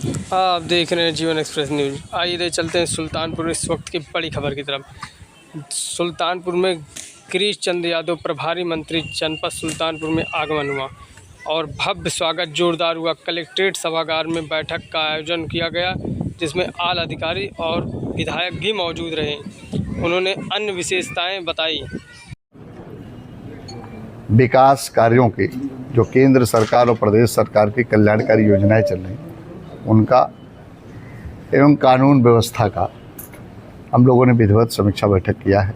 आप देख रहे हैं जीवन एक्सप्रेस न्यूज। आइए चलते हैं सुल्तानपुर इस वक्त की बड़ी खबर की तरफ। सुल्तानपुर में गिरीश चंद्र यादव प्रभारी मंत्री जनपद सुल्तानपुर में आगमन हुआ और भव्य स्वागत जोरदार हुआ। कलेक्ट्रेट सभागार में बैठक का आयोजन किया गया, जिसमें आला अधिकारी और विधायक भी मौजूद रहे। उन्होंने अन्य विशेषताएं बताई। विकास कार्यों की जो केंद्र सरकार और प्रदेश सरकार की कल्याणकारी योजनाएं चल रही हैं उनका एवं कानून व्यवस्था का हम लोगों ने विधिवत समीक्षा बैठक किया है।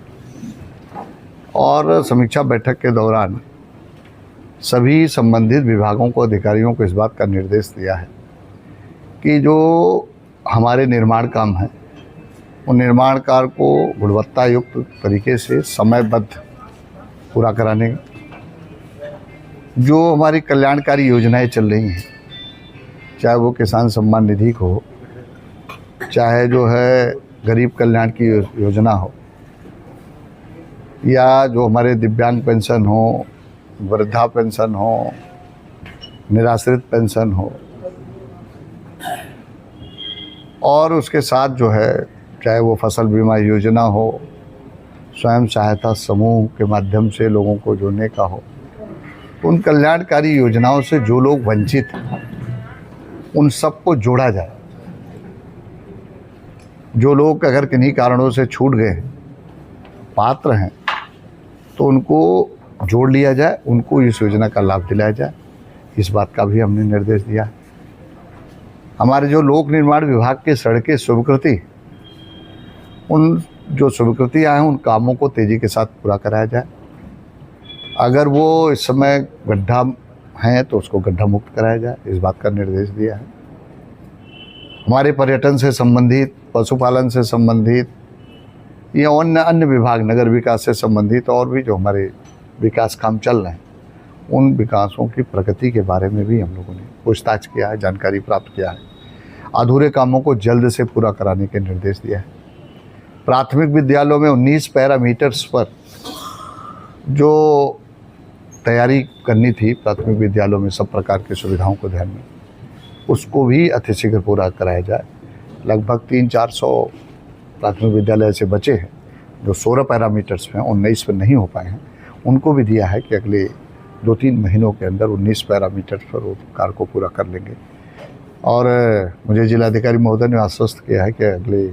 और समीक्षा बैठक के दौरान सभी संबंधित विभागों को, अधिकारियों को इस बात का निर्देश दिया है कि जो हमारे निर्माण काम है उन निर्माण कार्य को गुणवत्ता युक्त तरीके से समयबद्ध पूरा कराने, जो हमारी कल्याणकारी योजनाएं चल रही हैं, चाहे वो किसान सम्मान निधि को हो, चाहे जो है गरीब कल्याण की योजना हो, या जो हमारे दिव्यांग पेंशन हो, वृद्धा पेंशन हो, निराश्रित पेंशन हो, और उसके साथ जो है चाहे वो फसल बीमा योजना हो, स्वयं सहायता समूह के माध्यम से लोगों को जोड़ने का हो, उन कल्याणकारी योजनाओं से जो लोग वंचित हैं उन सबको जोड़ा जाए। जो लोग अगर किन्हीं कारणों से छूट गए हैं, पात्र हैं, तो उनको जोड़ लिया जाए, उनको इस योजना का लाभ दिलाया जाए। इस बात का भी हमने निर्देश दिया है। हमारे जो लोक निर्माण विभाग के सड़कें स्वीकृति, उन जो स्वीकृतियाँ हैं उन कामों को तेज़ी के साथ पूरा कराया जाए। अगर वो इस समय गड्ढा हैं तो उसको गड्ढा मुक्त कराया जाए, इस बात का निर्देश दिया है। हमारे पर्यटन से संबंधित, पशुपालन से संबंधित या अन्य विभाग, नगर विकास से संबंधित और भी जो हमारे विकास काम चल रहे हैं, उन विकासों की प्रगति के बारे में भी हम लोगों ने पूछताछ किया है, जानकारी प्राप्त किया है। अधूरे कामों को जल्द से पूरा कराने के निर्देश दिया है। प्राथमिक विद्यालयों में 19 पैरामीटर्स पर जो तैयारी करनी थी प्राथमिक विद्यालयों में सब प्रकार की सुविधाओं को ध्यान में, उसको भी अतिशीघ्र पूरा कराया जाए। लगभग 300-400 प्राथमिक विद्यालय ऐसे बचे हैं जो 16 पैरामीटर्स में 19 पर नहीं हो पाए हैं। उनको भी दिया है कि अगले 2-3 महीनों के अंदर 19 पैरामीटर्स पर वो कार्य को पूरा कर लेंगे। और मुझे जिलाधिकारी महोदय ने आश्वस्त किया है कि अगले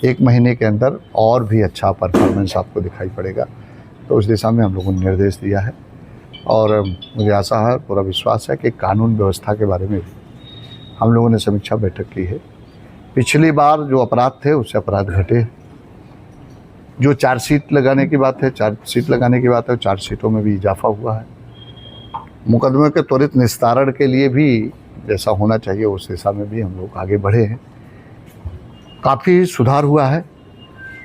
1 महीने के अंदर और भी अच्छा परफॉर्मेंस आपको दिखाई पड़ेगा। तो उस दिशा में हम लोगों ने निर्देश दिया है। और मुझे आशा है, पूरा विश्वास है कि कानून व्यवस्था के बारे में भी हम लोगों ने समीक्षा बैठक की है। पिछली बार जो अपराध थे उससे अपराध घटे। जो चार्जशीट लगाने की बात है, चार्जशीटों में भी इजाफा हुआ है। मुकदमे के त्वरित निस्तारण के लिए भी जैसा होना चाहिए उस दिशा में भी हम लोग आगे बढ़े हैं। काफ़ी सुधार हुआ है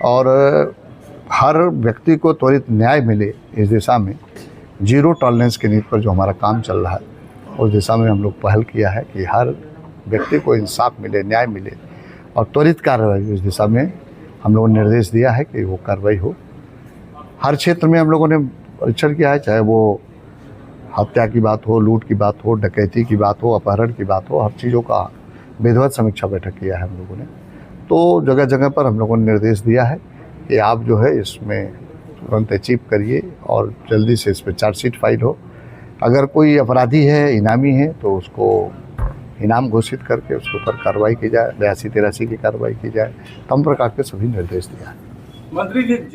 और हर व्यक्ति को त्वरित न्याय मिले, इस दिशा में जीरो टॉलरेंस की नीति पर जो हमारा काम चल रहा है, उस दिशा में हम लोग पहल किया है कि हर व्यक्ति को इंसाफ मिले, न्याय मिले और त्वरित कार्रवाई, इस दिशा में हम लोगों ने निर्देश दिया है कि वो कार्रवाई हो। हर क्षेत्र में हम लोगों ने परीक्षण किया है, चाहे वो हत्या की बात हो, लूट की बात हो, डकैती की बात हो, अपहरण की बात हो, हर चीज़ों का विधिवत समीक्षा बैठक किया है हम लोगों ने। तो जगह जगह पर हम लोगों ने निर्देश दिया है कि आप जो है इसमें तुरंत अचीव करिए और जल्दी से इस पर चार्जशीट फाइल हो। अगर कोई अपराधी है, इनामी है, तो उसको इनाम घोषित करके उसके ऊपर कार्रवाई की जाए, 82-83 की कार्रवाई की जाए। तमाम प्रकार के सभी निर्देश दिया है। मंत्री जी